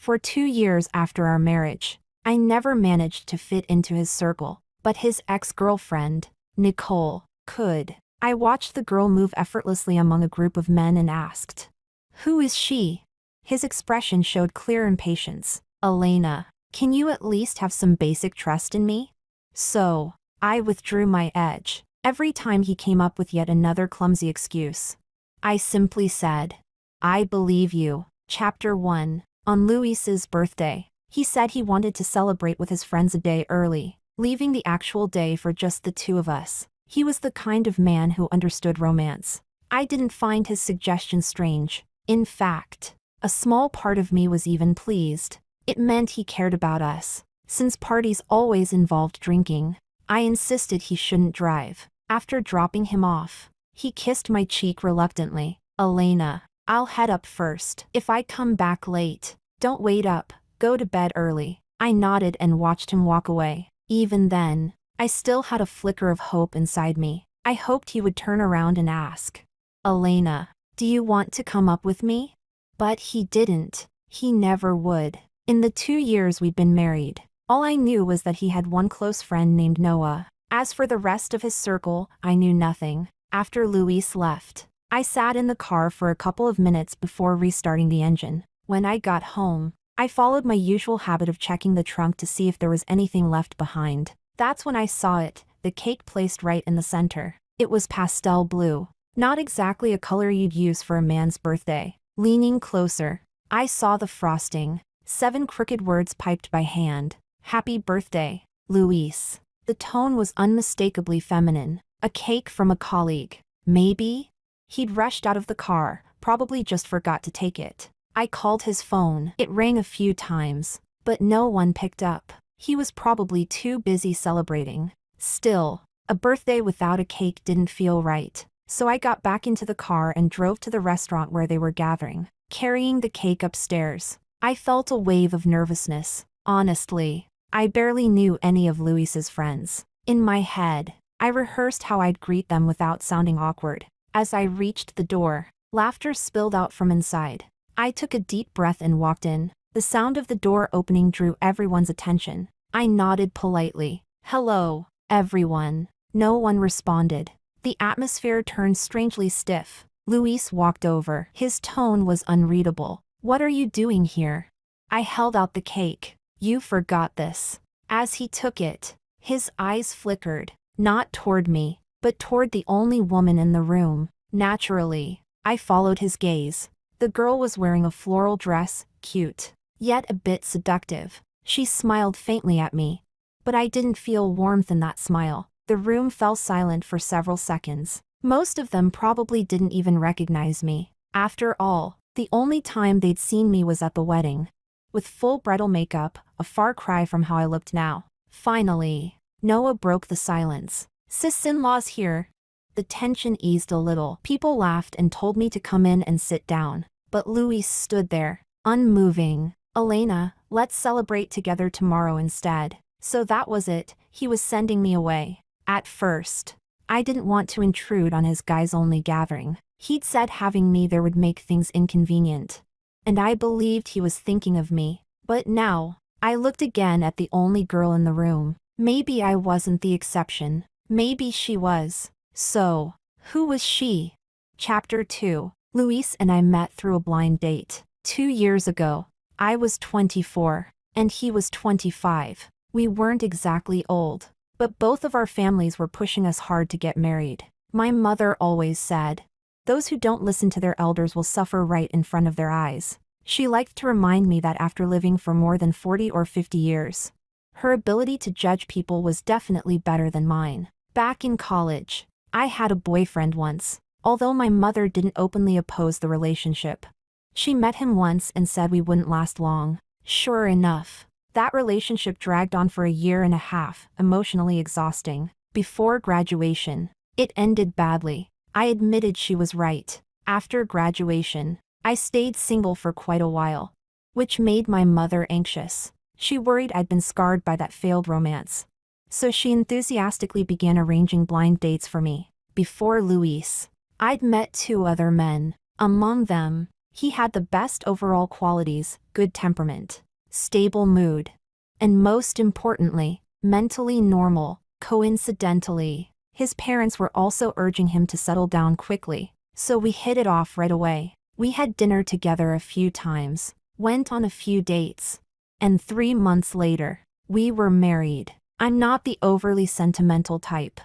For 2 years after our marriage, I never managed to fit into his circle, but his ex-girlfriend, Nicole, could. I watched the girl move effortlessly among a group of men and asked, "Who is she?" His expression showed clear impatience. "Elena, can you at least have some basic trust in me?" So, I withdrew my edge. Every time he came up with yet another clumsy excuse, I simply said, "I believe you." Chapter 1. On Luis's birthday, he said he wanted to celebrate with his friends a day early, leaving the actual day for just the two of us. He was the kind of man who understood romance. I didn't find his suggestion strange. In fact, a small part of me was even pleased. It meant he cared about us. Since parties always involved drinking, I insisted he shouldn't drive. After dropping him off, he kissed my cheek reluctantly. "Elena, I'll head up first. If I come back late, don't wait up, go to bed early." I nodded and watched him walk away. Even then, I still had a flicker of hope inside me. I hoped he would turn around and ask, "Elena, do you want to come up with me?" But he didn't. He never would. In the 2 years we'd been married, all I knew was that he had one close friend named Noah. As for the rest of his circle, I knew nothing. After Luis left, I sat in the car for a couple of minutes before restarting the engine. When I got home, I followed my usual habit of checking the trunk to see if there was anything left behind. That's when I saw it, the cake placed right in the center. It was pastel blue, not exactly a color you'd use for a man's birthday. Leaning closer, I saw the frosting. 7 crooked words piped by hand. "Happy birthday, Luis." The tone was unmistakably feminine. A cake from a colleague. Maybe? He'd rushed out of the car, probably just forgot to take it. I called his phone. It rang a few times, but no one picked up. He was probably too busy celebrating. Still, a birthday without a cake didn't feel right. So I got back into the car and drove to the restaurant where they were gathering. Carrying the cake upstairs, I felt a wave of nervousness. Honestly, I barely knew any of Luis's friends. In my head, I rehearsed how I'd greet them without sounding awkward. As I reached the door, laughter spilled out from inside. I took a deep breath and walked in. The sound of the door opening drew everyone's attention. I nodded politely. "Hello, everyone." No one responded. The atmosphere turned strangely stiff. Luis walked over. His tone was unreadable. "What are you doing here?" I held out the cake. "You forgot this." As he took it, his eyes flickered, not toward me, but toward the only woman in the room. Naturally, I followed his gaze. The girl was wearing a floral dress, cute, yet a bit seductive. She smiled faintly at me, but I didn't feel warmth in that smile. The room fell silent for several seconds. Most of them probably didn't even recognize me. After all, the only time they'd seen me was at the wedding. With full bridal makeup, a far cry from how I looked now. Finally, Noah broke the silence. "Sis-in-law's here." The tension eased a little. People laughed and told me to come in and sit down. But Luis stood there, unmoving. "Elena, let's celebrate together tomorrow instead." So that was it, he was sending me away. At first, I didn't want to intrude on his guys-only gathering. He'd said having me there would make things inconvenient. And I believed he was thinking of me. But now, I looked again at the only girl in the room. Maybe I wasn't the exception. Maybe she was. So, who was she? Chapter 2. Luis and I met through a blind date. 2 years ago. I was 24, and he was 25. We weren't exactly old, but both of our families were pushing us hard to get married. My mother always said, "Those who don't listen to their elders will suffer right in front of their eyes." She liked to remind me that after living for more than 40 or 50 years, her ability to judge people was definitely better than mine. Back in college, I had a boyfriend once, although my mother didn't openly oppose the relationship. She met him once and said we wouldn't last long. Sure enough, that relationship dragged on for a year and a half, emotionally exhausting. Before graduation, it ended badly. I admitted she was right. After graduation, I stayed single for quite a while, which made my mother anxious. She worried I'd been scarred by that failed romance. So she enthusiastically began arranging blind dates for me. Before Luis, I'd met 2 other men. Among them, He had the best overall qualities: good temperament, stable mood, and most importantly, mentally normal. Coincidentally, his parents were also urging him to settle down quickly, so we hit it off right away. We had dinner together a few times, went on a few dates, and 3 months later, we were married. I'm not the overly sentimental type.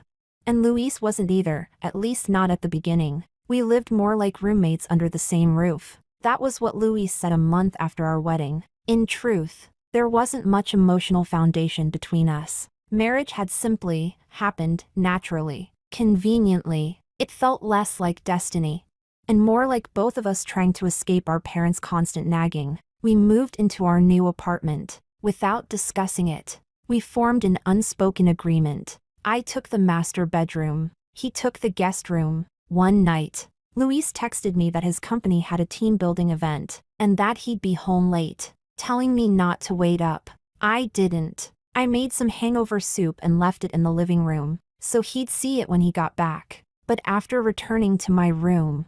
And Luis wasn't either, at least not at the beginning. We lived more like roommates under the same roof. That was what Luis said a month after our wedding. In truth, there wasn't much emotional foundation between us. Marriage had simply happened naturally, conveniently. It felt less like destiny, and more like both of us trying to escape our parents' constant nagging. We moved into our new apartment without discussing it. We formed an unspoken agreement. I took the master bedroom. He took the guest room. One night, Luis texted me that his company had a team building event and that he'd be home late, telling me not to wait up. I didn't. I made some hangover soup and left it in the living room, so he'd see it when he got back. But after returning to my room,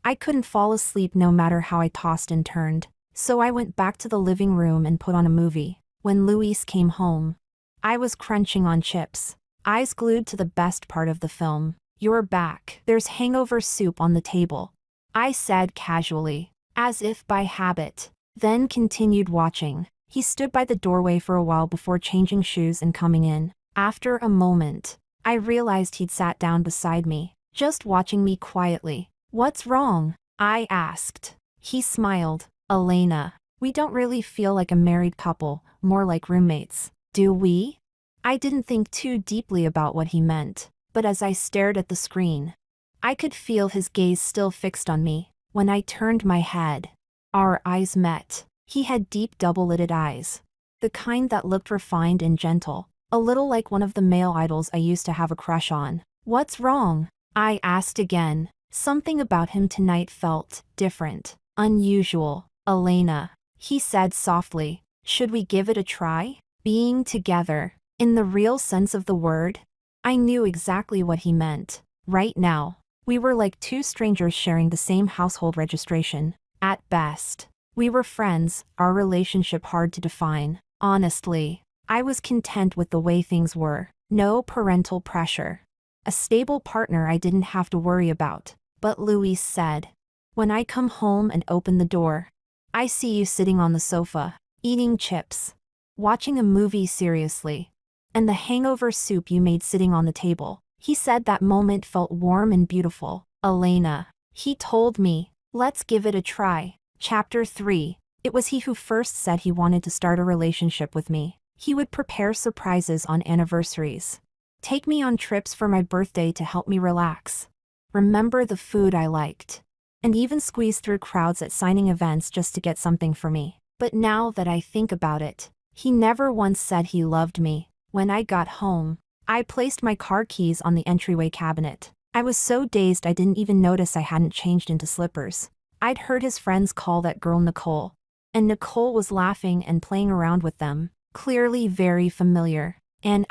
I couldn't fall asleep no matter how I tossed and turned, so I went back to the living room and put on a movie. When Luis came home, I was crunching on chips, eyes glued to the best part of the film. "You're back. There's hangover soup on the table," I said casually, as if by habit, then continued watching. He stood by the doorway for a while before changing shoes and coming in. After a moment, I realized he'd sat down beside me, just watching me quietly. "What's wrong?" I asked. He smiled. "Elena, we don't really feel like a married couple, more like roommates, do we?" I didn't think too deeply about what he meant, but as I stared at the screen, I could feel his gaze still fixed on me. When I turned my head, our eyes met. He had deep double-lidded eyes, the kind that looked refined and gentle, a little like one of the male idols I used to have a crush on. "What's wrong?" I asked again. Something about him tonight felt different, unusual. "Elena," he said softly, "should we give it a try? Being together, in the real sense of the word?" I knew exactly what he meant. Right now, we were like two strangers sharing the same household registration. At best, we were friends, our relationship hard to define. Honestly, I was content with the way things were. No parental pressure. A stable partner I didn't have to worry about. But Luis said, "When I come home and open the door, I see you sitting on the sofa, eating chips, watching a movie seriously, and the hangover soup you made sitting on the table." He said that moment felt warm and beautiful. "Elena," he told me, "let's give it a try." Chapter 3. It was he who first said he wanted to start a relationship with me. He would prepare surprises on anniversaries, take me on trips for my birthday to help me relax, remember the food I liked, and even squeeze through crowds at signing events just to get something for me. But now that I think about it, he never once said he loved me. When I got home, I placed my car keys on the entryway cabinet. I was so dazed I didn't even notice I hadn't changed into slippers. I'd heard his friends call that girl Nicole, and Nicole was laughing and playing around with them, clearly very familiar. And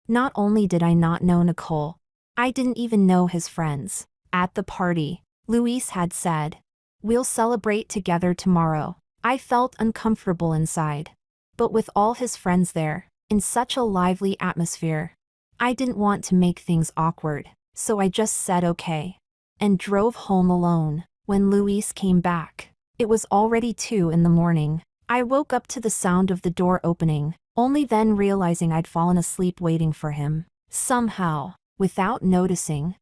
not only did I not know Nicole, I didn't even know his friends. At the party, Luis had said, "We'll celebrate together tomorrow." I felt uncomfortable inside. But with all his friends there, in such a lively atmosphere, I didn't want to make things awkward, so I just said okay, and drove home alone. When Luis came back, it was already 2 in the morning. I woke up to the sound of the door opening, only then realizing I'd fallen asleep waiting for him. Somehow, without noticing,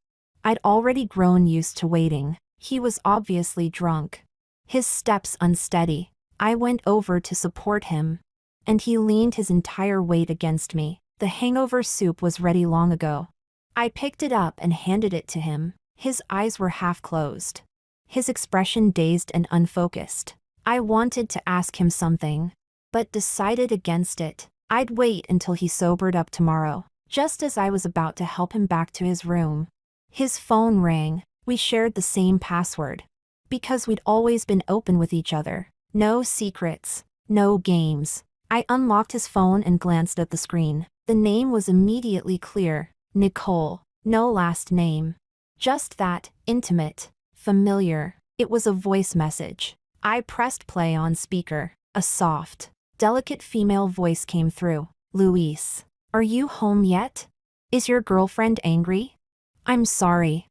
I'd already grown used to waiting. He was obviously drunk, his steps unsteady. I went over to support him, and he leaned his entire weight against me. The hangover soup was ready long ago. I picked it up and handed it to him. His eyes were half closed, his expression dazed and unfocused. I wanted to ask him something, but decided against it. I'd wait until he sobered up tomorrow. Just as I was about to help him back to his room, his phone rang. We shared the same password, because we'd always been open with each other. No secrets, no games. I unlocked his phone and glanced at the screen. The name was immediately clear. Nicole. No last name. Just that, intimate, familiar. It was a voice message. I pressed play on speaker. A soft, delicate female voice came through. Luis, are you home yet? Is your girlfriend angry? I'm sorry.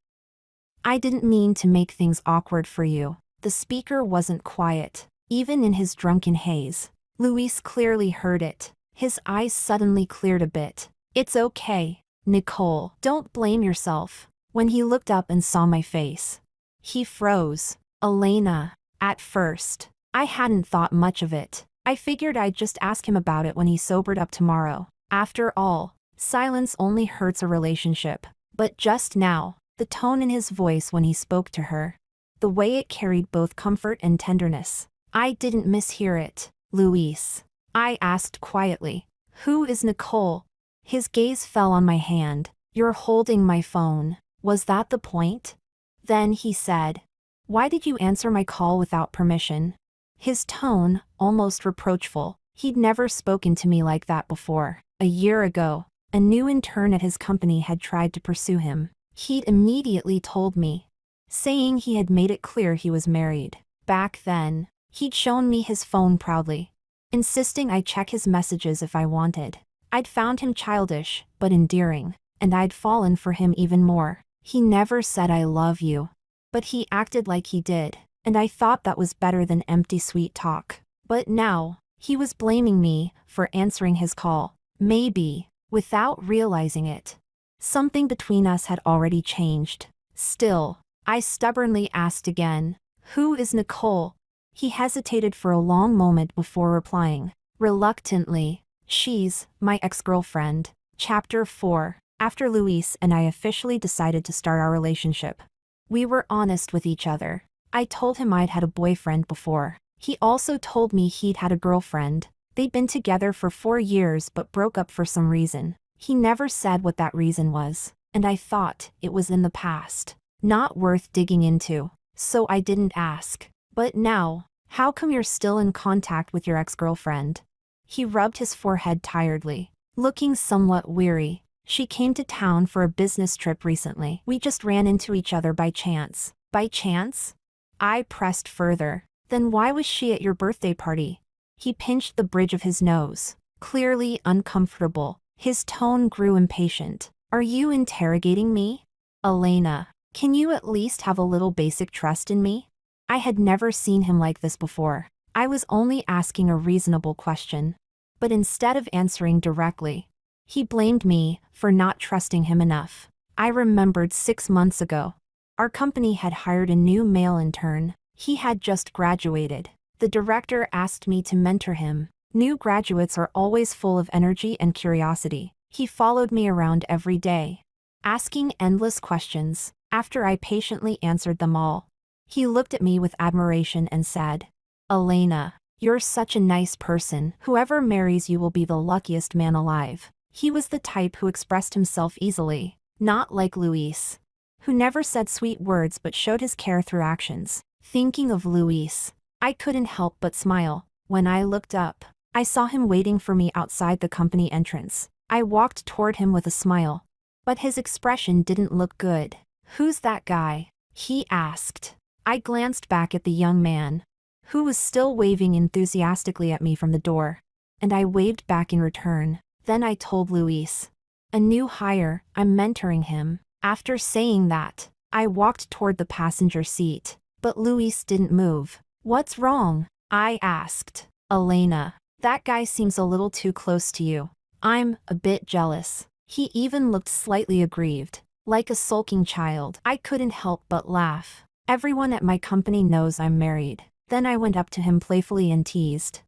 I didn't mean to make things awkward for you. The speaker wasn't quiet, even in his drunken haze. Luis clearly heard it. His eyes suddenly cleared a bit. It's okay, Nicole. Don't blame yourself. When he looked up and saw my face, he froze. Elena. At first, I hadn't thought much of it. I figured I'd just ask him about it when he sobered up tomorrow. After all, silence only hurts a relationship. But just now, the tone in his voice when he spoke to her, the way it carried both comfort and tenderness, I didn't mishear it. Luis, I asked quietly. Who is Nicole? His gaze fell on my hand. You're holding my phone. Was that the point? Then he said, why did you answer my call without permission? His tone, almost reproachful. He'd never spoken to me like that before. A year ago, a new intern at his company had tried to pursue him. He'd immediately told me, saying he had made it clear he was married. Back then, he'd shown me his phone proudly, insisting I check his messages if I wanted. I'd found him childish, but endearing, and I'd fallen for him even more. He never said I love you, but he acted like he did, and I thought that was better than empty sweet talk. But now, he was blaming me for answering his call. Maybe, without realizing it, something between us had already changed. Still, I stubbornly asked again, who is Nicole? He hesitated for a long moment before replying. Reluctantly, she's my ex-girlfriend. Chapter 4. After Luis and I officially decided to start our relationship, we were honest with each other. I told him I'd had a boyfriend before. He also told me he'd had a girlfriend. They'd been together for 4 years but broke up for some reason. He never said what that reason was, and I thought it was in the past, not worth digging into, so I didn't ask. But now, how come you're still in contact with your ex-girlfriend? He rubbed his forehead tiredly, looking somewhat weary. She came to town for a business trip recently. We just ran into each other by chance. By chance? I pressed further. Then why was she at your birthday party? He pinched the bridge of his nose, clearly uncomfortable. His tone grew impatient. Are you interrogating me? Elena, can you at least have a little basic trust in me? I had never seen him like this before. I was only asking a reasonable question. But instead of answering directly, he blamed me for not trusting him enough. I remembered 6 months ago, our company had hired a new male intern. He had just graduated. The director asked me to mentor him. New graduates are always full of energy and curiosity. He followed me around every day, asking endless questions. After I patiently answered them all, he looked at me with admiration and said, Elena, you're such a nice person. Whoever marries you will be the luckiest man alive. He was the type who expressed himself easily, not like Luis, who never said sweet words but showed his care through actions. Thinking of Luis, I couldn't help but smile. When I looked up, I saw him waiting for me outside the company entrance. I walked toward him with a smile, but his expression didn't look good. Who's that guy? He asked. I glanced back at the young man, who was still waving enthusiastically at me from the door, and I waved back in return. Then I told Luis, a new hire, I'm mentoring him. After saying that, I walked toward the passenger seat, but Luis didn't move. What's wrong? I asked. Elena, that guy seems a little too close to you. I'm a bit jealous. He even looked slightly aggrieved, like a sulking child. I couldn't help but laugh. Everyone at my company knows I'm married. Then I went up to him playfully and teased.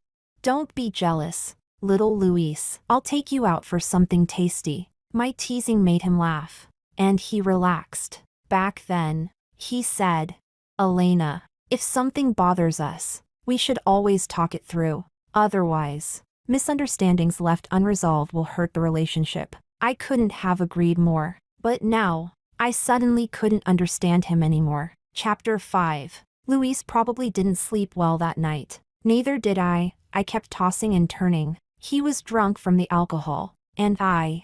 Don't be jealous, little Luis. I'll take you out for something tasty. My teasing made him laugh, and he relaxed. Back then, he said, Elena, if something bothers us, we should always talk it through. Otherwise, misunderstandings left unresolved will hurt the relationship. I couldn't have agreed more. But now, I suddenly couldn't understand him anymore. Chapter 5. Luis probably didn't sleep well that night. Neither did I. I kept tossing and turning. He was drunk from the alcohol, and I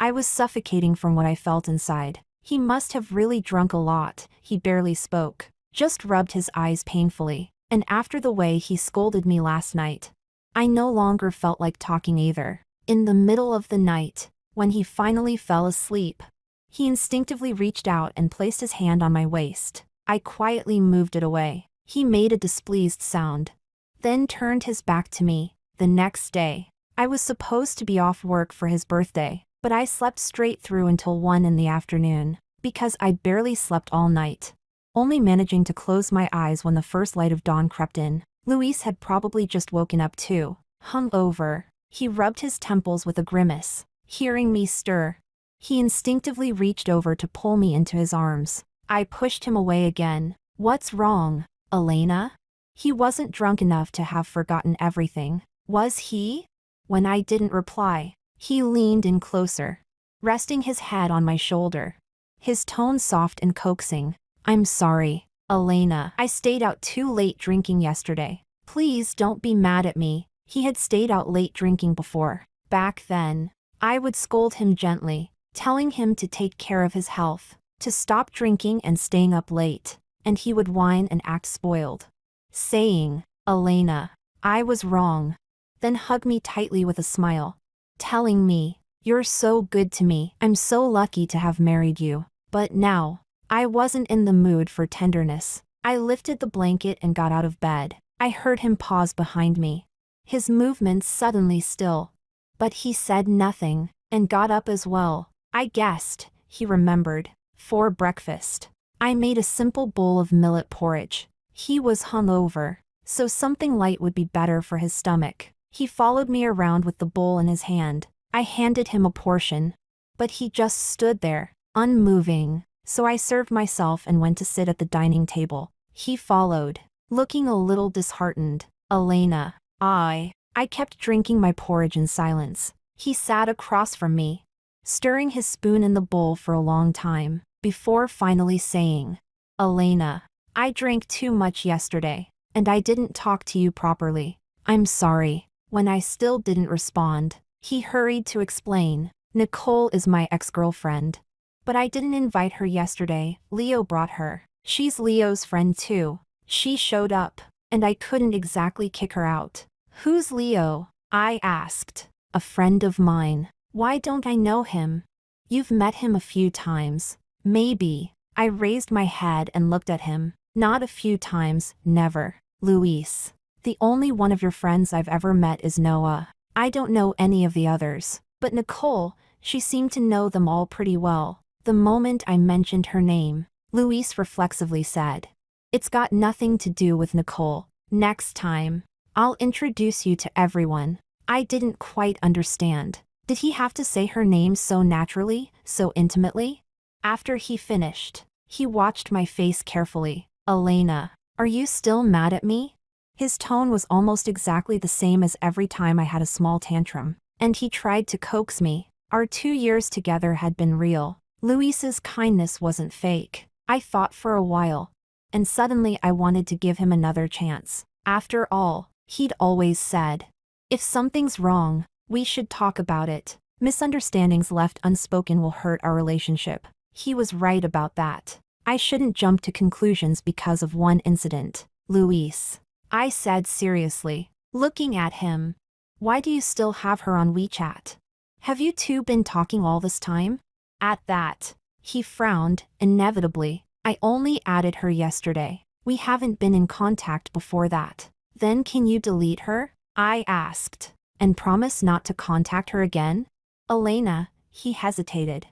was suffocating from what I felt inside. He must have really drunk a lot. He barely spoke, just rubbed his eyes painfully. And after the way he scolded me last night, I no longer felt like talking either. In the middle of the night, when he finally fell asleep, he instinctively reached out and placed his hand on my waist. I quietly moved it away. He made a displeased sound, then turned his back to me. The next day, I was supposed to be off work for his birthday, but I slept straight through until 1 in the afternoon, because I barely slept all night, only managing to close my eyes when the first light of dawn crept in. Luis had probably just woken up too, hungover. He rubbed his temples with a grimace. Hearing me stir, he instinctively reached over to pull me into his arms. I pushed him away again. What's wrong, Elena? He wasn't drunk enough to have forgotten everything, was he? When I didn't reply, he leaned in closer, resting his head on my shoulder. His tone soft and coaxing. I'm sorry, Elena. I stayed out too late drinking yesterday. Please don't be mad at me. He had stayed out late drinking before. Back then, I would scold him gently, telling him to take care of his health, to stop drinking and staying up late, and he would whine and act spoiled, saying, Elena, I was wrong. Then hug me tightly with a smile, telling me, you're so good to me. I'm so lucky to have married you. But now, I wasn't in the mood for tenderness. I lifted the blanket and got out of bed. I heard him pause behind me, his movements suddenly still. But he said nothing, and got up as well. I guessed, he remembered. For breakfast, I made a simple bowl of millet porridge. He was hungover, so something light would be better for his stomach. He followed me around with the bowl in his hand. I handed him a portion, but he just stood there, unmoving, so I served myself and went to sit at the dining table. He followed, looking a little disheartened. Elena, I kept drinking my porridge in silence. He sat across from me, stirring his spoon in the bowl for a long time, before finally saying, Elena, I drank too much yesterday, and I didn't talk to you properly. I'm sorry. When I still didn't respond, he hurried to explain. Nicole is my ex-girlfriend. But I didn't invite her yesterday. Leo brought her. She's Leo's friend too. She showed up, and I couldn't exactly kick her out. Who's Leo? I asked. A friend of mine. Why don't I know him? You've met him a few times. Maybe. I raised my head and looked at him. Not a few times, never. Luis. The only one of your friends I've ever met is Noah. I don't know any of the others. But Nicole, she seemed to know them all pretty well. The moment I mentioned her name, Luis reflexively said, It's got nothing to do with Nicole. Next time, I'll introduce you to everyone. I didn't quite understand. Did he have to say her name so naturally, so intimately? After he finished, he watched my face carefully. Elena, are you still mad at me? His tone was almost exactly the same as every time I had a small tantrum, and he tried to coax me. Our 2 years together had been real. Luis's kindness wasn't fake. I thought for a while, and suddenly I wanted to give him another chance. After all, he'd always said, if something's wrong, we should talk about it. Misunderstandings left unspoken will hurt our relationship. He was right about that. I shouldn't jump to conclusions because of one incident. Luis, I said seriously, looking at him. Why do you still have her on WeChat? Have you two been talking all this time? At that, he frowned, inevitably. I only added her yesterday. We haven't been in contact before that. Then can you delete her? I asked. And promise not to contact her again? Elena, he hesitated.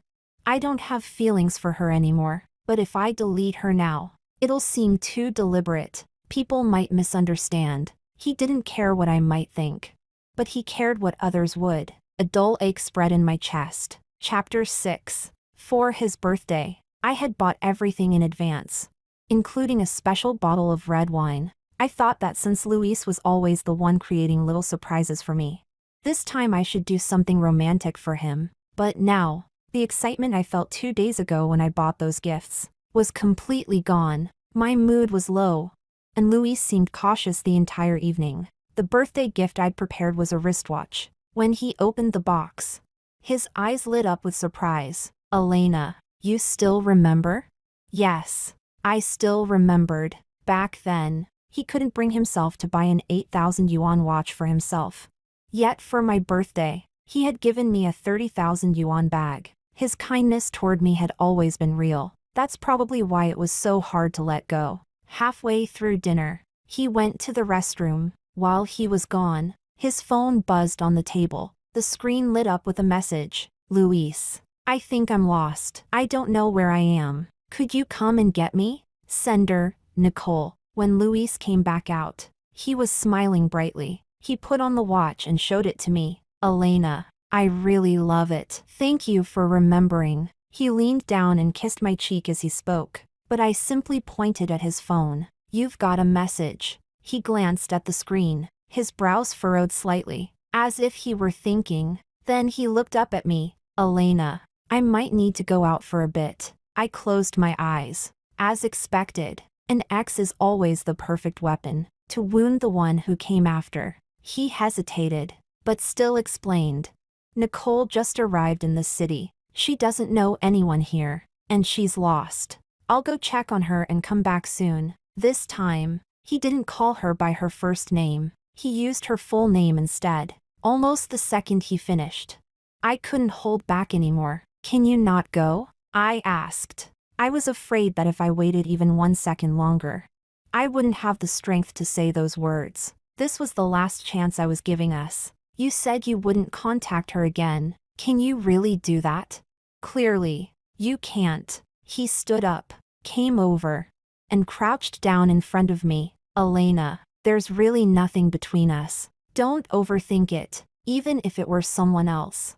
I don't have feelings for her anymore, but if I delete her now, it'll seem too deliberate. People might misunderstand. He didn't care what I might think, but he cared what others would. A dull ache spread in my chest. Chapter 6. For his birthday, I had bought everything in advance, including a special bottle of red wine. I thought that since Luis was always the one creating little surprises for me, this time I should do something romantic for him. But now, the excitement I felt 2 days ago when I bought those gifts was completely gone. My mood was low, and Luis seemed cautious the entire evening. The birthday gift I'd prepared was a wristwatch. When he opened the box, his eyes lit up with surprise. Elena, you still remember? Yes, I still remembered. Back then, He couldn't bring himself to buy an 8,000 yuan watch for himself. Yet for my birthday, he had given me a 30,000 yuan bag. His kindness toward me had always been real. That's probably why it was so hard to let go. Halfway through dinner, he went to the restroom. While he was gone, his phone buzzed on the table. The screen lit up with a message. Luis, I think I'm lost. I don't know where I am. Could you come and get me? Sender, Nicole. When Luis came back out, he was smiling brightly. He put on the watch and showed it to me. Elena, I really love it. Thank you for remembering. He leaned down and kissed my cheek as he spoke, but I simply pointed at his phone. You've got a message. He glanced at the screen, his brows furrowed slightly, as if he were thinking. Then he looked up at me. Elena, I might need to go out for a bit. I closed my eyes. As expected, an ex is always the perfect weapon to wound the one who came after. He hesitated, but still explained. Nicole just arrived in the city. She doesn't know anyone here, and she's lost. I'll go check on her and come back soon. This time, he didn't call her by her first name. He used her full name instead, almost the second he finished. I couldn't hold back anymore. Can you not go? I asked. I was afraid that if I waited even 1 second longer, I wouldn't have the strength to say those words. This was the last chance I was giving us. You said you wouldn't contact her again. Can you really do that? Clearly, you can't. He stood up, came over, and crouched down in front of me. Elena, there's really nothing between us. Don't overthink it, even if it were someone else.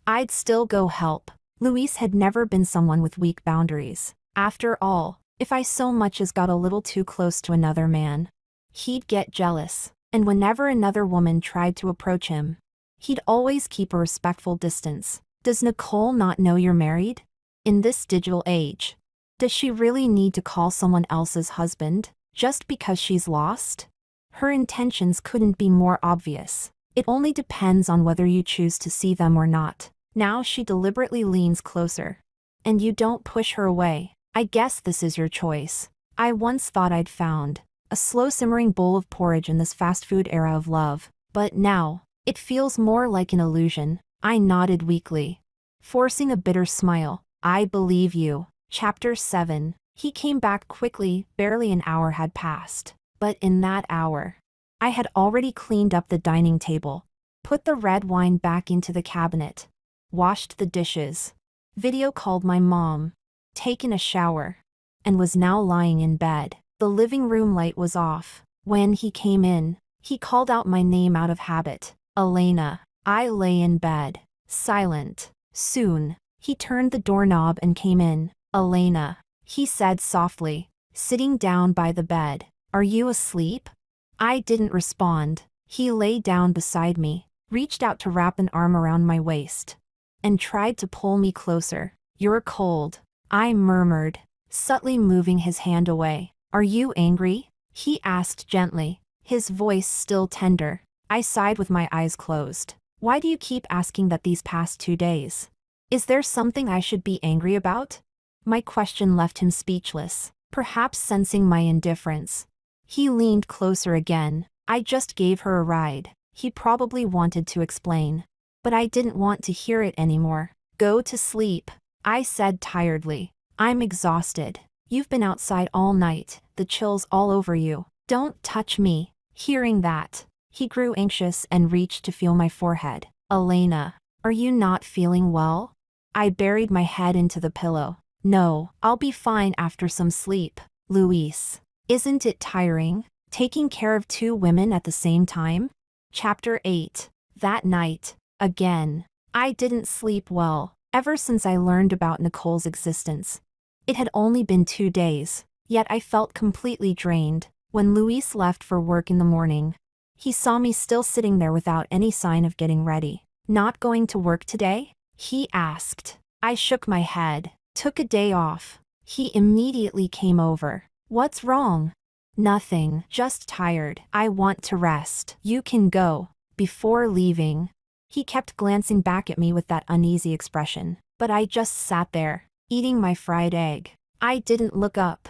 I'd still go help. Luis had never been someone with weak boundaries. After all, if I so much as got a little too close to another man, he'd get jealous, and whenever another woman tried to approach him, he'd always keep a respectful distance. Does Nicole not know you're married? In this digital age, does she really need to call someone else's husband just because she's lost? Her intentions couldn't be more obvious. It only depends on whether you choose to see them or not. Now she deliberately leans closer. And you don't push her away. I guess this is your choice. I once thought I'd found a slow simmering bowl of porridge in this fast food era of love, but now, it feels more like an illusion. I nodded weakly, forcing a bitter smile. I believe you. Chapter 7. He came back quickly. Barely an hour had passed. But in that hour, I had already cleaned up the dining table, put the red wine back into the cabinet, washed the dishes, video called my mom, taken a shower, and was now lying in bed. The living room light was off. When he came in, he called out my name out of habit. Elena. I lay in bed, silent. Soon, he turned the doorknob and came in. Elena, he said softly, sitting down by the bed. Are you asleep? I didn't respond. He lay down beside me, reached out to wrap an arm around my waist, and tried to pull me closer. You're cold, I murmured, subtly moving his hand away. Are you angry? He asked gently, his voice still tender. I sighed with my eyes closed. Why do you keep asking that these past 2 days? Is there something I should be angry about? My question left him speechless, perhaps sensing my indifference. He leaned closer again. I just gave her a ride. He probably wanted to explain, but I didn't want to hear it anymore. Go to sleep, I said tiredly. I'm exhausted. You've been outside all night, the chills all over you. Don't touch me. Hearing that, he grew anxious and reached to feel my forehead. Elena, are you not feeling well? I buried my head into the pillow. No, I'll be fine after some sleep. Luis, isn't it tiring, taking care of 2 women at the same time? Chapter 8. That night, again, I didn't sleep well. Ever since I learned about Nicole's existence. It had only been 2 days, yet I felt completely drained. When Luis left for work in the morning, he saw me still sitting there without any sign of getting ready. Not going to work today? He asked. I shook my head. Took a day off. He immediately came over. What's wrong? Nothing, just tired. I want to rest. You can go. Before leaving, he kept glancing back at me with that uneasy expression, but I just sat there, eating my fried egg. I didn't look up,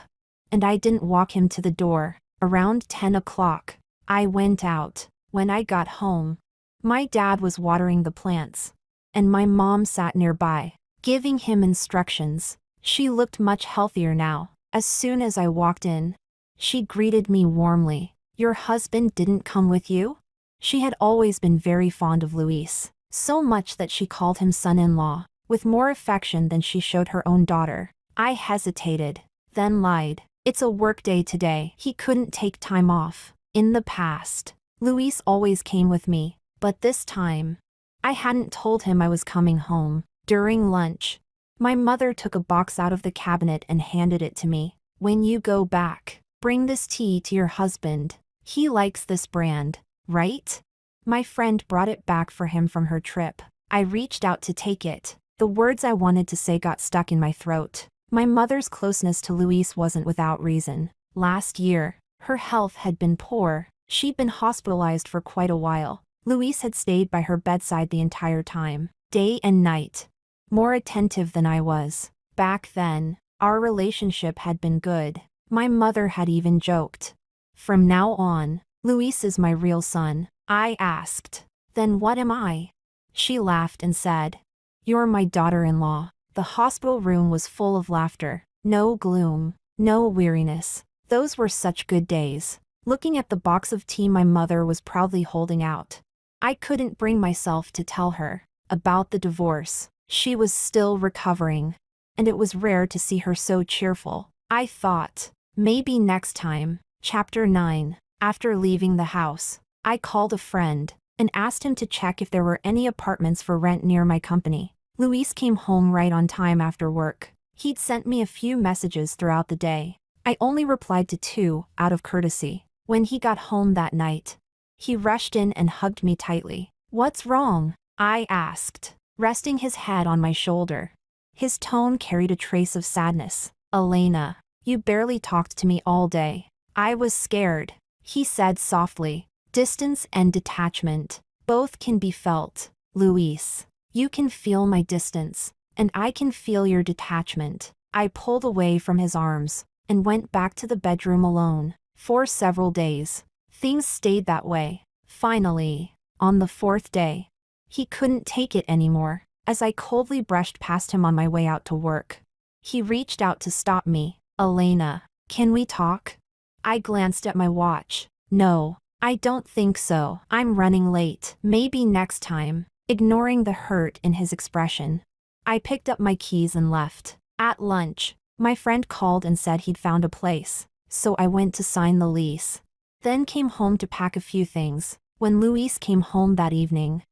and I didn't walk him to the door. Around 10 o'clock, I went out. When I got home, my dad was watering the plants, and my mom sat nearby, giving him instructions. She looked much healthier now. As soon as I walked in, she greeted me warmly. "Your husband didn't come with you?" She had always been very fond of Luis, so much that she called him son-in-law, with more affection than she showed her own daughter. I hesitated, then lied. "It's a work day today. He couldn't take time off." In the past, Luis always came with me, but this time, I hadn't told him I was coming home. During lunch, my mother took a box out of the cabinet and handed it to me. "When you go back, bring this tea to your husband. He likes this brand, right?" My friend brought it back for him from her trip. I reached out to take it. The words I wanted to say got stuck in my throat. My mother's closeness to Luis wasn't without reason. Last year, her health had been poor. She'd been hospitalized for quite a while. Luis had stayed by her bedside the entire time, day and night, more attentive than I was. Back then, our relationship had been good. My mother had even joked, "From now on, Luis is my real son." I asked, "Then what am I?" She laughed and said, "You're my daughter-in-law." The hospital room was full of laughter. No gloom, no weariness. Those were such good days. Looking at the box of tea my mother was proudly holding out, I couldn't bring myself to tell her about the divorce. She was still recovering, and it was rare to see her so cheerful. I thought, maybe next time. Chapter 9. After leaving the house, I called a friend and asked him to check if there were any apartments for rent near my company. Luis came home right on time after work. He'd sent me a few messages throughout the day. I only replied to 2 out of courtesy. When he got home that night, he rushed in and hugged me tightly. "What's wrong?" I asked, resting his head on my shoulder. His tone carried a trace of sadness. "Elena, you barely talked to me all day." "I was scared," he said softly. "Distance and detachment, both can be felt, Luis. You can feel my distance, and I can feel your detachment." I pulled away from his arms and went back to the bedroom alone. For several days, things stayed that way. Finally, on the 4th day, he couldn't take it anymore. As I coldly brushed past him on my way out to work, he reached out to stop me. "Elena, can we talk?" I glanced at my watch. "No, I don't think so. I'm running late. Maybe next time." Ignoring the hurt in his expression, I picked up my keys and left. At lunch, my friend called and said he'd found a place, so I went to sign the lease. Then came home to pack a few things. When Luis came home that evening,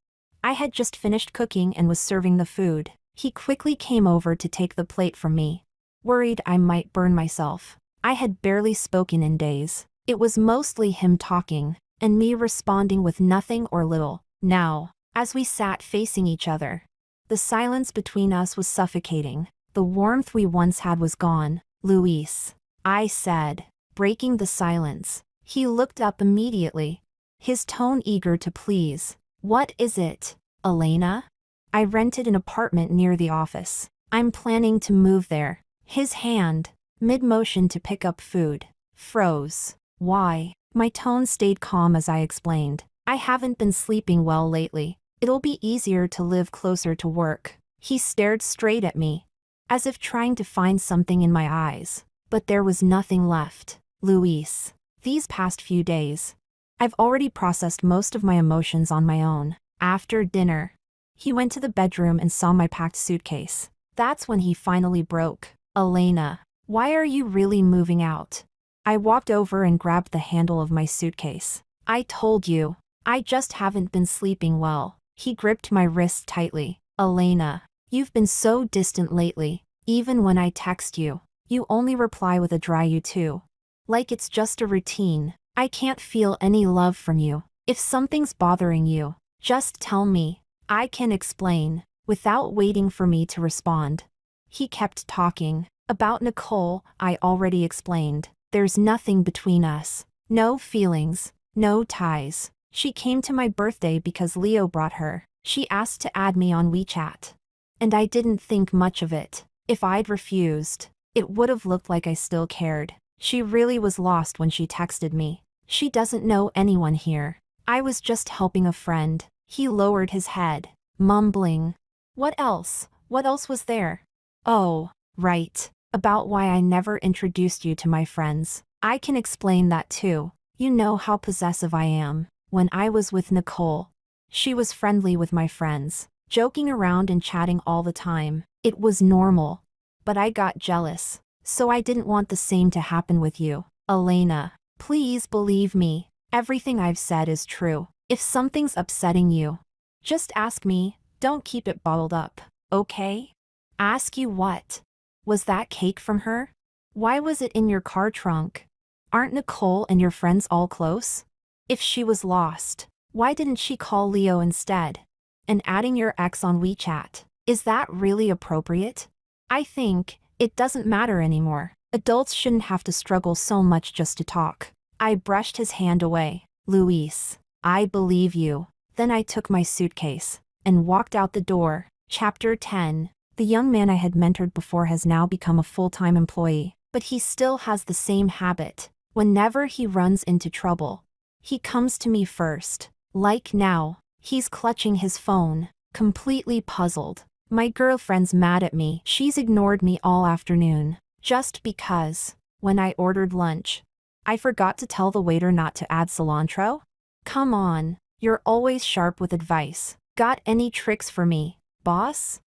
I had just finished cooking and was serving the food. He quickly came over to take the plate from me, worried I might burn myself. I had barely spoken in days. It was mostly him talking, and me responding with nothing or little. Now, as we sat facing each other, the silence between us was suffocating. The warmth we once had was gone. "Luis," I said, breaking the silence. He looked up immediately, his tone eager to please. "What is it, Elena?" "I rented an apartment near the office. I'm planning to move there." His hand, mid-motion to pick up food, froze. "Why?" My tone stayed calm as I explained. "I haven't been sleeping well lately. It'll be easier to live closer to work." He stared straight at me, as if trying to find something in my eyes, but there was nothing left. "Luis, these past few days, I've already processed most of my emotions on my own." After dinner, he went to the bedroom and saw my packed suitcase. That's when he finally broke. "Elena, why are you really moving out?" I walked over and grabbed the handle of my suitcase. "I told you, I just haven't been sleeping well." He gripped my wrist tightly. "Elena, you've been so distant lately. Even when I text you, you only reply with a dry you too. Like it's just a routine. I can't feel any love from you. If something's bothering you, just tell me. I can explain." Without waiting for me to respond, he kept talking. "About Nicole, I already explained. There's nothing between us. No feelings, no ties. She came to my birthday because Leo brought her. She asked to add me on WeChat. And I didn't think much of it. If I'd refused, it would have looked like I still cared. She really was lost when she texted me. She doesn't know anyone here. I was just helping a friend. He lowered his head, mumbling. What else? What else was there? Oh, right. About why I never introduced you to my friends. I can explain that too. You know how possessive I am. When I was with Nicole, she was friendly with my friends, joking around and chatting all the time. It was normal. But I got jealous. So I didn't want the same to happen with you. Elena, please believe me. Everything I've said is true. If something's upsetting you, just ask me. Don't keep it bottled up, okay? Ask you what? Was that cake from her? Why was it in your car trunk? Aren't Nicole and your friends all close? If she was lost, why didn't she call Leo instead? And adding your ex on WeChat, is that really appropriate? I think it doesn't matter anymore. Adults shouldn't have to struggle so much just to talk. I brushed his hand away. Luis, I believe you. Then I took my suitcase and walked out the door. Chapter 10. The young man I had mentored before has now become a full-time employee, but he still has the same habit. Whenever he runs into trouble, he comes to me first. Like now, he's clutching his phone, completely puzzled. My girlfriend's mad at me. She's ignored me all afternoon, just because, when I ordered lunch, I forgot to tell the waiter not to add cilantro? Come on, you're always sharp with advice. Got any tricks for me, boss?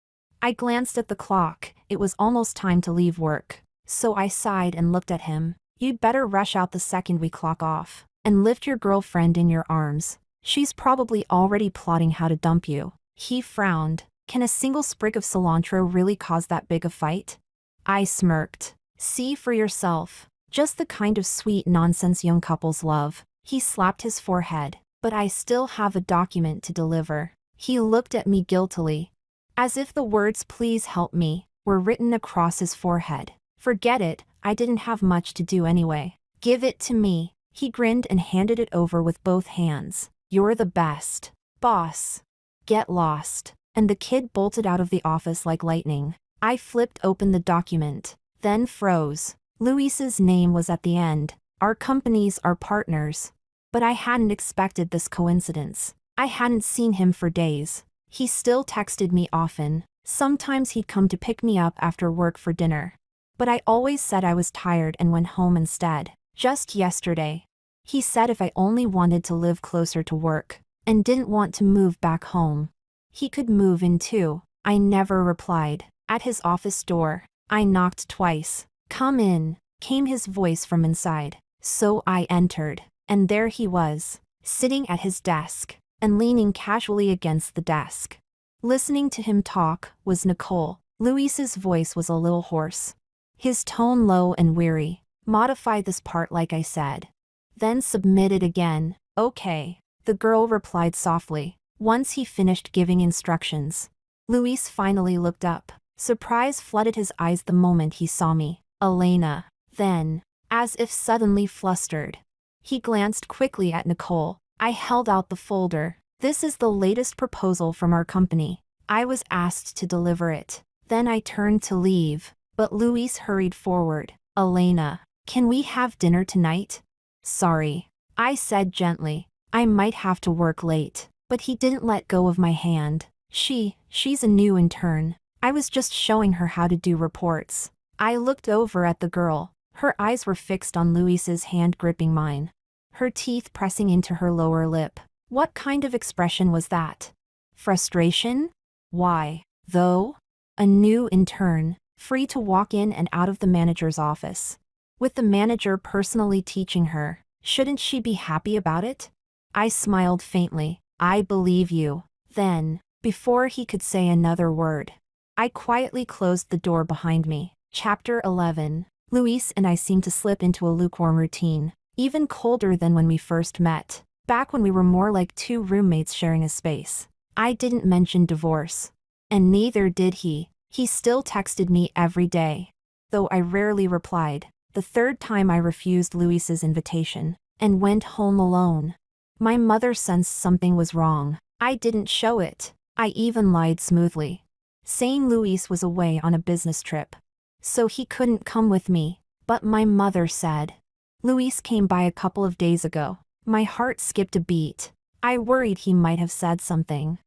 I glanced at the clock. It was almost time to leave work. So I sighed and looked at him. You'd better rush out the second we clock off, and lift your girlfriend in your arms. She's probably already plotting how to dump you. He frowned. Can a single sprig of cilantro really cause that big a fight? I smirked. See for yourself. Just the kind of sweet nonsense young couples love. He slapped his forehead. But I still have a document to deliver. He looked at me guiltily, as if the words "please help me" were written across his forehead. Forget it, I didn't have much to do anyway. Give it to me. He grinned and handed it over with both hands. You're the best, boss. Get lost. And the kid bolted out of the office like lightning. I flipped open the document, then froze. Luis's name was at the end. Our companies are partners. But I hadn't expected this coincidence. I hadn't seen him for days. He still texted me often. Sometimes he'd come to pick me up after work for dinner. But I always said I was tired and went home instead. Just yesterday, he said if I only wanted to live closer to work and didn't want to move back home, he could move in too. I never replied. At his office door, I knocked twice. Come in, came his voice from inside. So I entered, and there he was, sitting at his desk and leaning casually against the desk. Listening to him talk was Nicole. Luis's voice was a little hoarse, his tone low and weary. Modify this part like I said. Then submit it again. Okay, the girl replied softly. Once he finished giving instructions, Luis finally looked up. Surprise flooded his eyes the moment he saw me. Elena. Then, as if suddenly flustered, he glanced quickly at Nicole. I held out the folder. This is the latest proposal from our company. I was asked to deliver it. Then I turned to leave, but Luis hurried forward. Elena, can we have dinner tonight? Sorry, I said gently. I might have to work late. But he didn't let go of my hand. She's a new intern. I was just showing her how to do reports. I looked over at the girl. Her eyes were fixed on Luis's hand gripping mine, her teeth pressing into her lower lip. What kind of expression was that? Frustration? Why, though? A new intern, free to walk in and out of the manager's office, with the manager personally teaching her. Shouldn't she be happy about it? I smiled faintly. I believe you. Then, before he could say another word, I quietly closed the door behind me. Chapter 11. Luis and I seemed to slip into a lukewarm routine, even colder than when we first met, back when we were more like two roommates sharing a space. I didn't mention divorce, and neither did he. He still texted me every day, though I rarely replied. The third time I refused Luis's invitation and went home alone. My mother sensed something was wrong. I didn't show it. I even lied smoothly, saying Luis was away on a business trip, so he couldn't come with me. But my mother said, Luis came by a couple of days ago. My heart skipped a beat. I worried he might have said something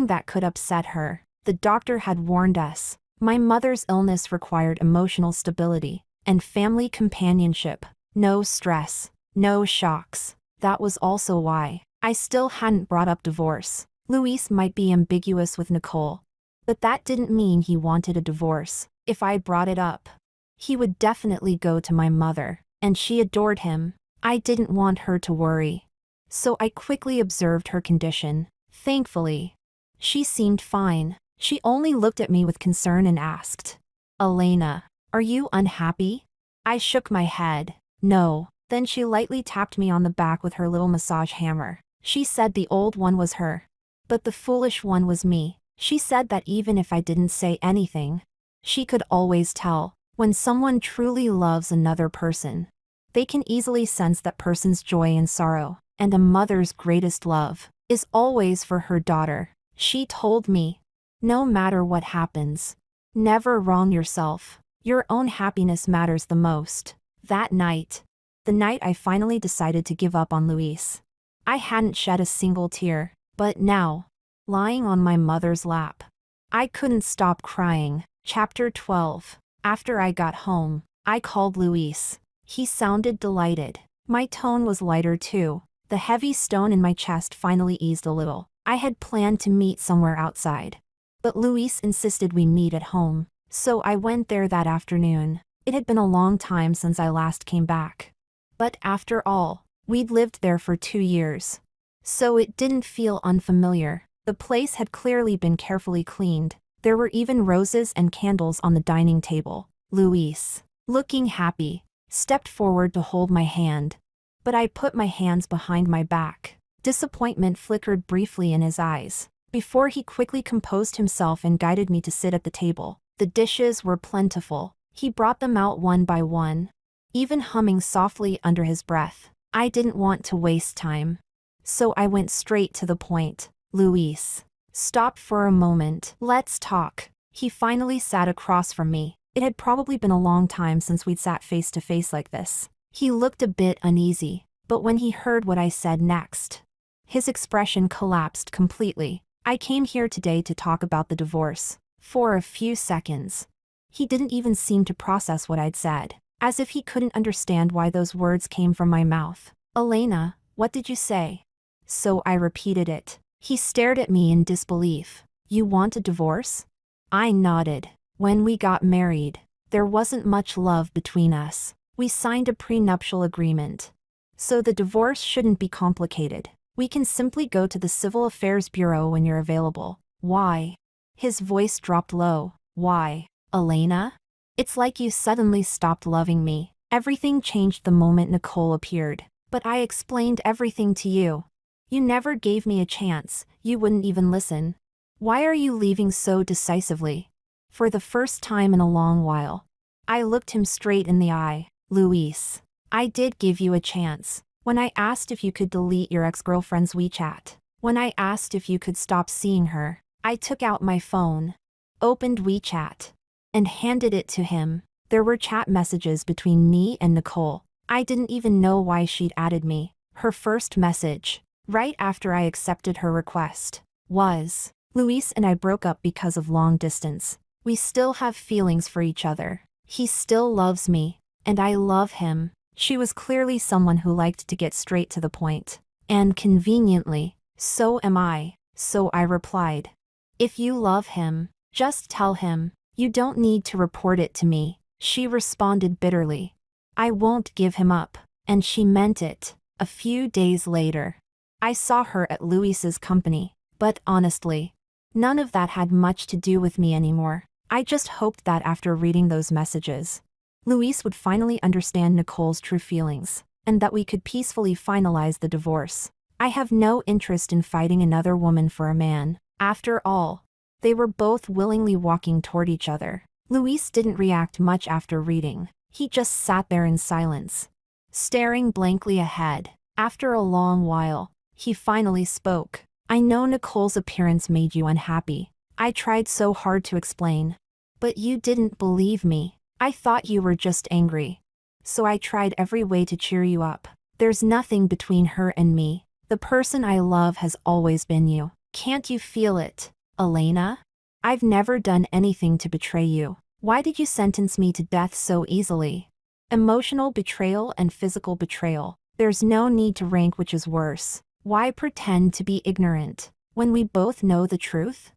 that could upset her. The doctor had warned us. My mother's illness required emotional stability and family companionship. No stress, no shocks. That was also why I still hadn't brought up divorce. Luis might be ambiguous with Nicole, but that didn't mean he wanted a divorce. If I brought it up, he would definitely go to my mother, and she adored him. I didn't want her to worry. So I quickly observed her condition. Thankfully, she seemed fine. She only looked at me with concern and asked, Elena, are you unhappy? I shook my head. No. Then she lightly tapped me on the back with her little massage hammer. She said the old one was her, but the foolish one was me. She said that even if I didn't say anything, she could always tell. When someone truly loves another person, they can easily sense that person's joy and sorrow, and a mother's greatest love is always for her daughter. She told me, no matter what happens, never wrong yourself. Your own happiness matters the most. That night, the night I finally decided to give up on Luis, I hadn't shed a single tear, but now, lying on my mother's lap, I couldn't stop crying. Chapter 12. After I got home, I called Luis. He sounded delighted. My tone was lighter too. The heavy stone in my chest finally eased a little. I had planned to meet somewhere outside, but Luis insisted we meet at home, so I went there that afternoon. It had been a long time since I last came back. But after all, we'd lived there for 2 years, so it didn't feel unfamiliar. The place had clearly been carefully cleaned. There were even roses and candles on the dining table. Luis, looking happy, stepped forward to hold my hand, but I put my hands behind my back. Disappointment flickered briefly in his eyes, before he quickly composed himself and guided me to sit at the table. The dishes were plentiful. He brought them out one by one, even humming softly under his breath. I didn't want to waste time, so I went straight to the point. Luis, stop for a moment. Let's talk. He finally sat across from me. It had probably been a long time since we'd sat face to face like this. He looked a bit uneasy, but when he heard what I said next, his expression collapsed completely. I came here today to talk about the divorce. For a few seconds, he didn't even seem to process what I'd said, as if he couldn't understand why those words came from my mouth. Elena, what did you say? So I repeated it. He stared at me in disbelief. You want a divorce? I nodded. When we got married, there wasn't much love between us. We signed a prenuptial agreement, so the divorce shouldn't be complicated. We can simply go to the Civil Affairs Bureau when you're available. Why? His voice dropped low. Why, Elena? It's like you suddenly stopped loving me. Everything changed the moment Nicole appeared. But I explained everything to you. You never gave me a chance. You wouldn't even listen. Why are you leaving so decisively? For the first time in a long while, I looked him straight in the eye. Luis, I did give you a chance. When I asked if you could delete your ex-girlfriend's WeChat. When I asked if you could stop seeing her. I took out my phone, opened WeChat, and handed it to him. There were chat messages between me and Nicole. I didn't even know why she'd added me. Her first message, right after I accepted her request, was, Luis and I broke up because of long distance. We still have feelings for each other. He still loves me, and I love him. She was clearly someone who liked to get straight to the point. And conveniently, so am I. So I replied, if you love him, just tell him. You don't need to report it to me. She responded bitterly. I won't give him up. And she meant it. A few days later, I saw her at Luis's company. But honestly, none of that had much to do with me anymore. I just hoped that after reading those messages, Luis would finally understand Nicole's true feelings, and that we could peacefully finalize the divorce. I have no interest in fighting another woman for a man. After all, they were both willingly walking toward each other. Luis didn't react much after reading. He just sat there in silence, staring blankly ahead. After a long while, he finally spoke. I know Nicole's appearance made you unhappy. I tried so hard to explain. But you didn't believe me. I thought you were just angry. so I tried every way to cheer you up. There's nothing between her and me. The person I love has always been you. Can't you feel it, Elena? I've never done anything to betray you. Why did you sentence me to death so easily? Emotional betrayal and physical betrayal. There's no need to rank which is worse. Why pretend to be ignorant when we both know the truth?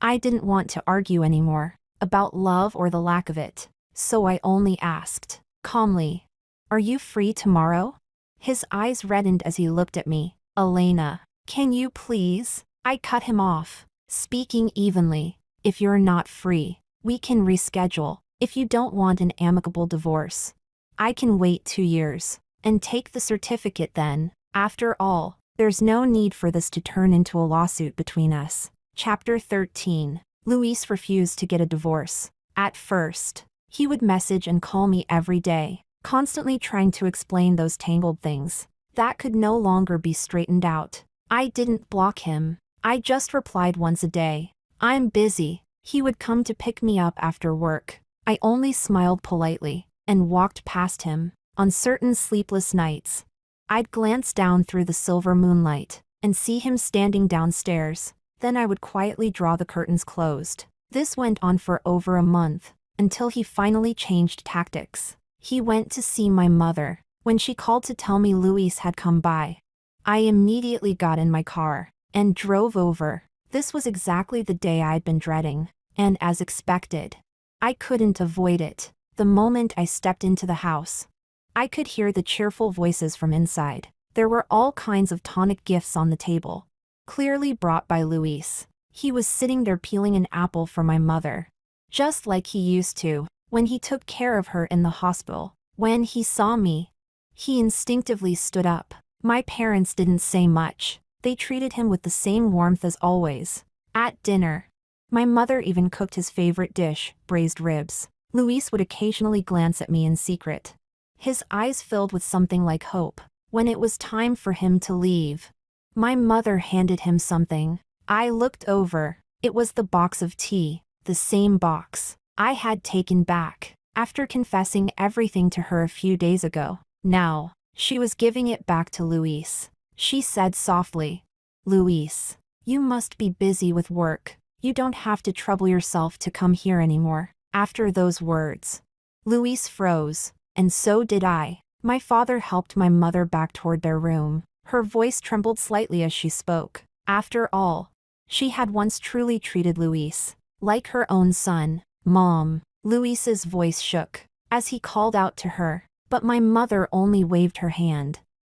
I didn't want to argue anymore about love or the lack of it, so I only asked, calmly, "Are you free tomorrow?" His eyes reddened as he looked at me. "Elena, can you please?" I cut him off, speaking evenly. "If you're not free, we can reschedule. If you don't want an amicable divorce, I can wait 2 years and take the certificate then. After all, there's no need for this to turn into a lawsuit between us." Chapter 13. Luis refused to get a divorce. At first, he would message and call me every day, constantly trying to explain those tangled things that could no longer be straightened out. I didn't block him. I just replied once a day, "I'm busy." He would come to pick me up after work. I only smiled politely and walked past him. On certain sleepless nights, I'd glance down through the silver moonlight and see him standing downstairs. Then I would quietly draw the curtains closed. This went on for over a month, until he finally changed tactics. He went to see my mother. When she called to tell me Luis had come by, I immediately got in my car and drove over. This was exactly the day I'd been dreading, and as expected, I couldn't avoid it. The moment I stepped into the house, I could hear the cheerful voices from inside. There were all kinds of tonic gifts on the table, clearly brought by Luis. He was sitting there peeling an apple for my mother, just like he used to when he took care of her in the hospital. When he saw me, he instinctively stood up. My parents didn't say much. They treated him with the same warmth as always. At dinner, my mother even cooked his favorite dish, braised ribs. Luis would occasionally glance at me in secret, his eyes filled with something like hope. When it was time for him to leave, my mother handed him something. I looked over. It was the box of tea, the same box I had taken back after confessing everything to her a few days ago. Now, she was giving it back to Luis. She said softly, "Luis, you must be busy with work. You don't have to trouble yourself to come here anymore." After those words, Luis froze, and so did I. My father helped my mother back toward their room. Her voice trembled slightly as she spoke. After all, she had once truly treated Luis like her own son. "Mom." Luis's voice shook as he called out to her, but my mother only waved her hand.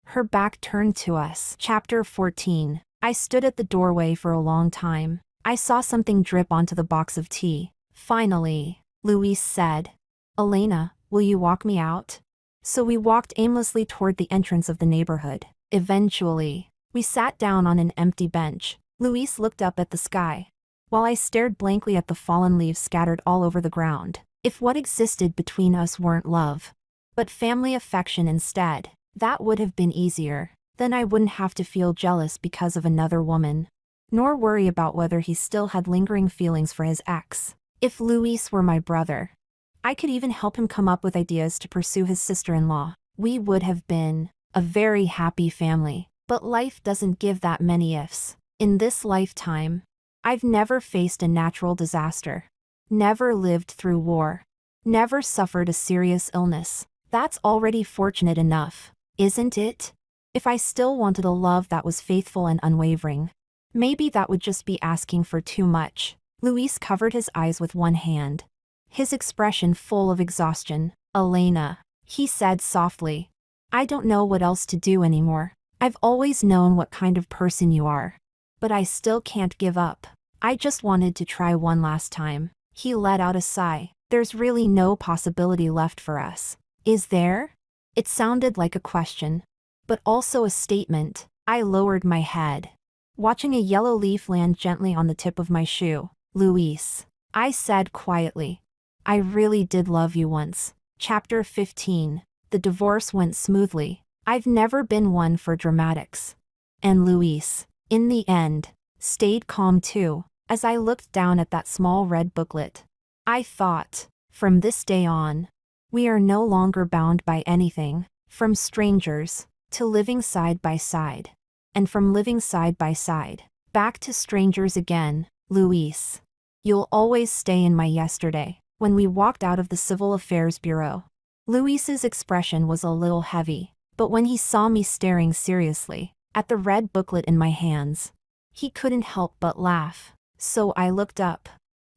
Her back turned to us. Chapter 14. I stood at the doorway for a long time. I saw something drip onto the box of tea. Finally, Luis said, "Elena, will you walk me out?" So we walked aimlessly toward the entrance of the neighborhood. Eventually, we sat down on an empty bench. Luis looked up at the sky, while I stared blankly at the fallen leaves scattered all over the ground. If what existed between us weren't love, but family affection instead, that would have been easier. Then I wouldn't have to feel jealous because of another woman, nor worry about whether he still had lingering feelings for his ex. If Luis were my brother, I could even help him come up with ideas to pursue his sister-in-law. We would have been a very happy family. But life doesn't give that many ifs. In this lifetime, I've never faced a natural disaster, never lived through war, never suffered a serious illness. That's already fortunate enough, isn't it? If I still wanted a love that was faithful and unwavering, maybe that would just be asking for too much. Luis covered his eyes with one hand, his expression full of exhaustion. "Elena," he said softly, "I don't know what else to do anymore. I've always known what kind of person you are, but I still can't give up. I just wanted to try one last time." He let out a sigh. "There's really no possibility left for us, is there?" It sounded like a question, but also a statement. I lowered my head, watching a yellow leaf land gently on the tip of my shoe. "Luis," I said quietly, "I really did love you once." Chapter 15. The divorce went smoothly. I've never been one for dramatics. And Luis, in the end, stayed calm too. As I looked down at that small red booklet, I thought, from this day on, We are no longer bound by anything, from strangers to living side by side. And from living side by side, back to strangers again, Luis. You'll always stay in my yesterday. When we walked out of the Civil Affairs Bureau, Luis's expression was a little heavy, but when he saw me staring seriously at the red booklet in my hands, he couldn't help but laugh. So I looked up,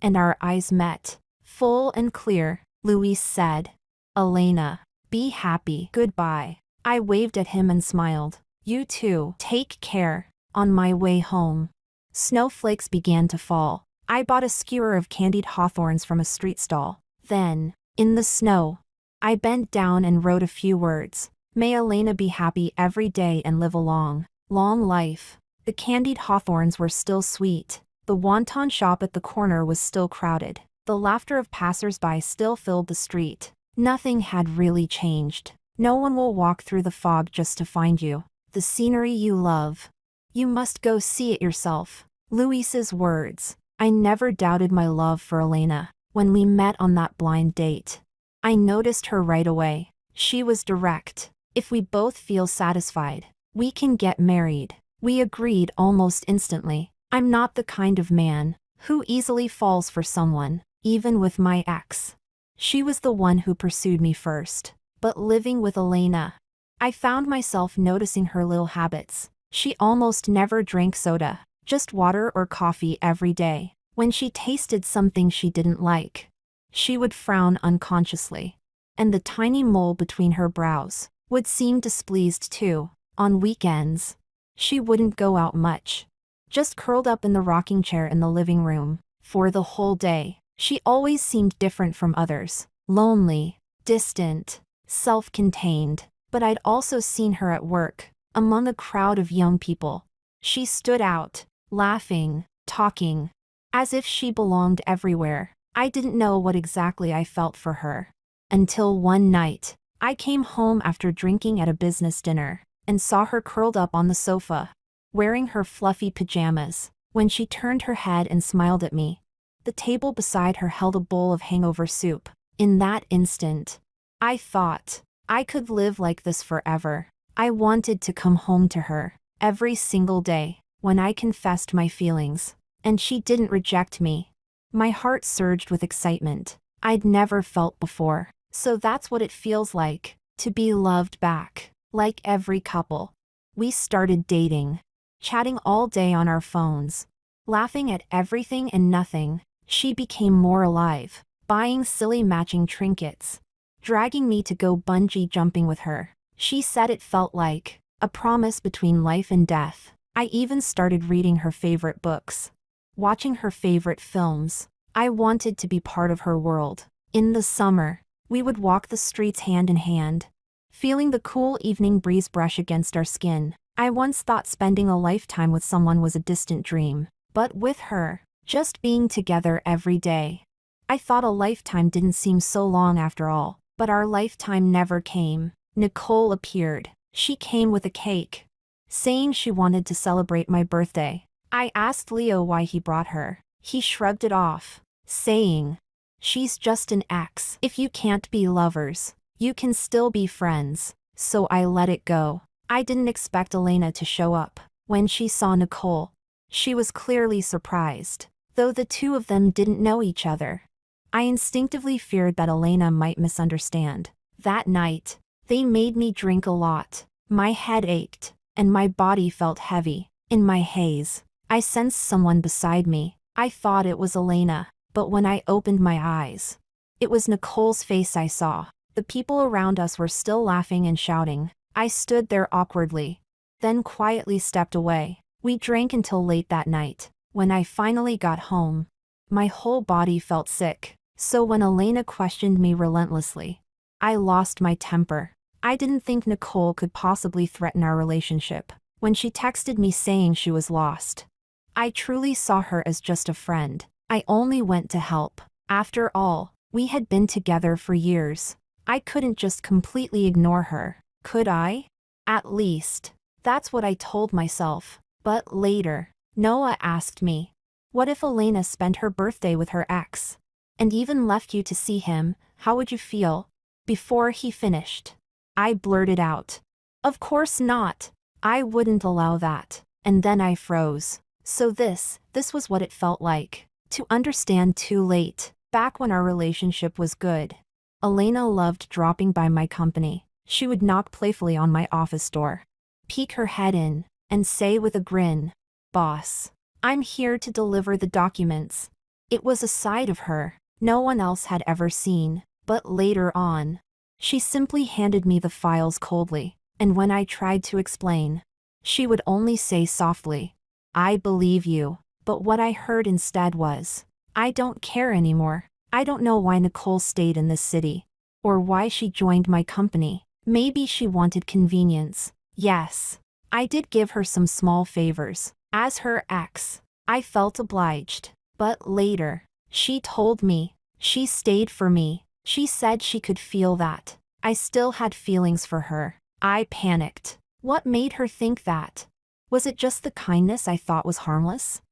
and our eyes met. Full and clear, Luis said, "Elena, be happy. Goodbye." I waved at him and smiled. "You too. Take care." On my way home, snowflakes began to fall. I bought a skewer of candied hawthorns from a street stall. Then, in the snow, I bent down and wrote a few words. "May Elena be happy every day and live a long, long life." The candied hawthorns were still sweet. The wonton shop at the corner was still crowded. The laughter of passers-by still filled the street. Nothing had really changed. No one will walk through the fog just to find you. The scenery you love. You must go see it yourself. Luis's words. I never doubted my love for Elena. When we met on that blind date, I noticed her right away. She was direct. "If we both feel satisfied, we can get married." We agreed almost instantly. I'm not the kind of man who easily falls for someone, even with my ex. She was the one who pursued me first. But living with Elena, I found myself noticing her little habits. She almost never drank soda, just water or coffee every day. When she tasted something she didn't like, she would frown unconsciously, and the tiny mole between her brows would seem displeased too. On weekends, she wouldn't go out much, just curled up in the rocking chair in the living room. For the whole day, she always seemed different from others, lonely, distant, self-contained. But I'd also seen her at work, among a crowd of young people. She stood out, laughing, talking, as if she belonged everywhere. I didn't know what exactly I felt for her. Until one night, I came home after drinking at a business dinner, and saw her curled up on the sofa, wearing her fluffy pajamas. When she turned her head and smiled at me, the table beside her held a bowl of hangover soup. In that instant, I thought, I could live like this forever. I wanted to come home to her every single day. When I confessed my feelings, and she didn't reject me, my heart surged with excitement I'd never felt before. So that's what it feels like to be loved back. Like every couple, we started dating, chatting all day on our phones, laughing at everything and nothing. She became more alive, buying silly matching trinkets, dragging me to go bungee jumping with her. She said it felt like a promise between life and death. I even started reading her favorite books, watching her favorite films. I wanted to be part of her world. In the summer, we would walk the streets hand in hand, feeling the cool evening breeze brush against our skin. I once thought spending a lifetime with someone was a distant dream, but with her, just being together every day, I thought a lifetime didn't seem so long after all. But our lifetime never came. Nicole appeared. She came with a cake, saying she wanted to celebrate my birthday. I asked Leo why he brought her. He shrugged it off, saying, "She's just an ex. If you can't be lovers, you can still be friends." So I let it go. I didn't expect Elena to show up. When she saw Nicole, she was clearly surprised, though the two of them didn't know each other. I instinctively feared that Elena might misunderstand. That night, they made me drink a lot. My head ached, and my body felt heavy. In my haze, I sensed someone beside me. I thought it was Elena, but when I opened my eyes, it was Nicole's face I saw. The people around us were still laughing and shouting. I stood there awkwardly, then quietly stepped away. We drank until late that night. When I finally got home, my whole body felt sick. So when Elena questioned me relentlessly, I lost my temper. I didn't think Nicole could possibly threaten our relationship. When she texted me saying she was lost, I truly saw her as just a friend. I only went to help. After all, we had been together for years. I couldn't just completely ignore her, could I? At least, that's what I told myself. But later, Noah asked me, what if Elena spent her birthday with her ex, and even left you to see him? How would you feel? Before he finished, I blurted out, "Of course not. I wouldn't allow that." And then I froze. So this was what it felt like to understand too late, back when our relationship was good. Elena loved dropping by my company. She would knock playfully on my office door, peek her head in, and say with a grin, "Boss, I'm here to deliver the documents." It was a side of her no one else had ever seen, but later on, she simply handed me the files coldly, and when I tried to explain, she would only say softly, "I believe you." But what I heard instead was, "I don't care anymore. I don't know why Nicole stayed in this city, or why she joined my company. Maybe she wanted convenience." Yes, I did give her some small favors. As her ex, I felt obliged. But later, she told me, she stayed for me. She said she could feel that I still had feelings for her. I panicked. What made her think that? Was it just the kindness I thought was harmless?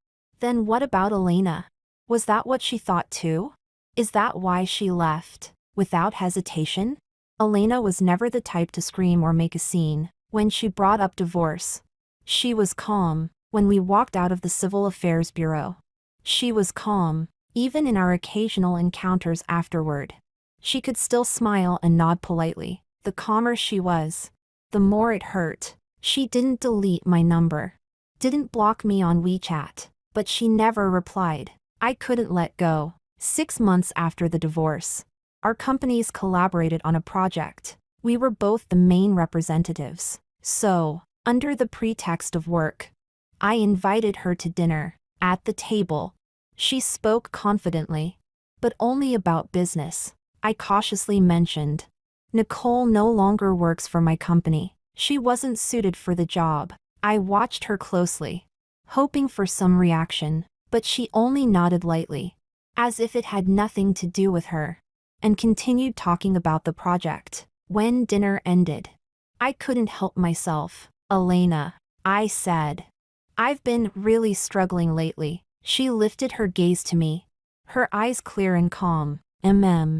Then what about Elena? Was that what she thought too? Is that why she left, without hesitation? Elena was never the type to scream or make a scene when she brought up divorce. She was calm when we walked out of the Civil Affairs Bureau. She was calm, even in our occasional encounters afterward. She could still smile and nod politely. The calmer she was, the more it hurt. She didn't delete my number, didn't block me on WeChat, but she never replied. I couldn't let go. 6 months after the divorce, our companies collaborated on a project. We were both the main representatives. So, under the pretext of work, I invited her to dinner. At the table, she spoke confidently, but only about business. I cautiously mentioned, "Nicole no longer works for my company. She wasn't suited for the job." I watched her closely, hoping for some reaction, but she only nodded lightly, as if it had nothing to do with her, and continued talking about the project. When dinner ended, I couldn't help myself. "Elena," I said, "I've been really struggling lately." She lifted her gaze to me, her eyes clear and calm.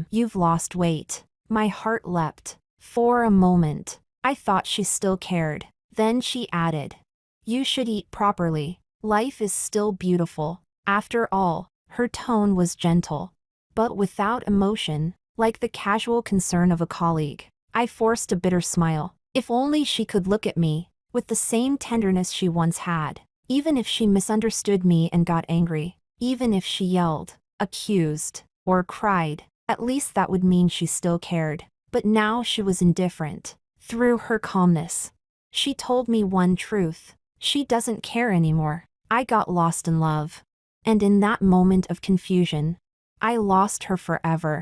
You've lost weight." My heart leapt. For a moment, I thought she still cared. Then she added, "You should eat properly. Life is still beautiful." After all, her tone was gentle, but without emotion, like the casual concern of a colleague. I forced a bitter smile. If only she could look at me with the same tenderness she once had. Even if she misunderstood me and got angry, even if she yelled, accused, or cried, at least that would mean she still cared. But now she was indifferent. Through her calmness, she told me one truth: she doesn't care anymore. I got lost in love. And in that moment of confusion, I lost her forever.